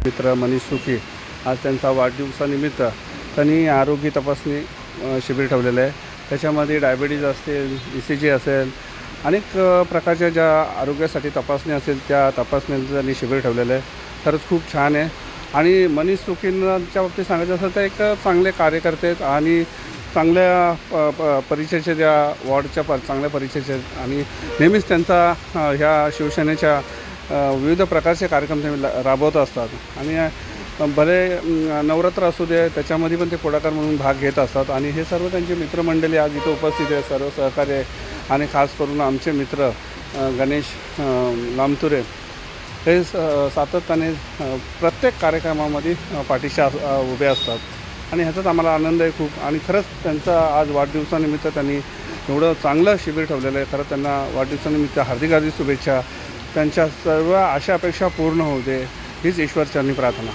मित्र मनीष सुखी आज त्यांचा वाढदिवसानिमित्त त्यांनी आरोग्य तपासणी शिबिर ठेवलेलं आहे। त्याच्यामध्ये डायबिटीज असेल, ECG असेल, अनेक प्रकारच्या ज्या आरोग्यासाठी तपासणी असेल त्या तपासणीचं त्यांनी शिबिर ठेवलेलं आहे। खरंच खूप छान आहे। आणि मनीष सुखींच्या बाबतीत सांगायचं असेल तर एक चांगले कार्यकर्ते आहेत आणि चांगल्या परिचयाचे ज्या वॉर्डच्या चांगल्या परिचयाचे आहेत आणि नेहमीच त्यांचा ह्या शिवसेनेच्या विविध प्रकारचे कार्यक्रम ते राबवत असतात आणि भले नवरात्र असू दे त्याच्यामध्ये पण ते पुढाकार म्हणून भाग घेत असतात आणि हे सर्व त्यांचे मित्रमंडळी आज इथं उपस्थित आहे, सर्व सहकार्य आणि खास करून आमचे मित्र गणेश लामतुरे हे सातत्याने प्रत्येक कार्यक्रमामध्ये पाठीशी उभे असतात आणि ह्याचाच आम्हाला आनंद आहे खूप। आणि खरंच त्यांचा आज वाढदिवसानिमित्त त्यांनी एवढं चांगलं शिबिर ठेवलेलं आहे। खरं त्यांना वाढदिवसानिमित्त हार्दिक हार्दिक शुभेच्छा। त्यांच्या सर्व आशा अपेक्षा पूर्ण होऊ दे हीच ईश्वरचरणी प्रार्थना।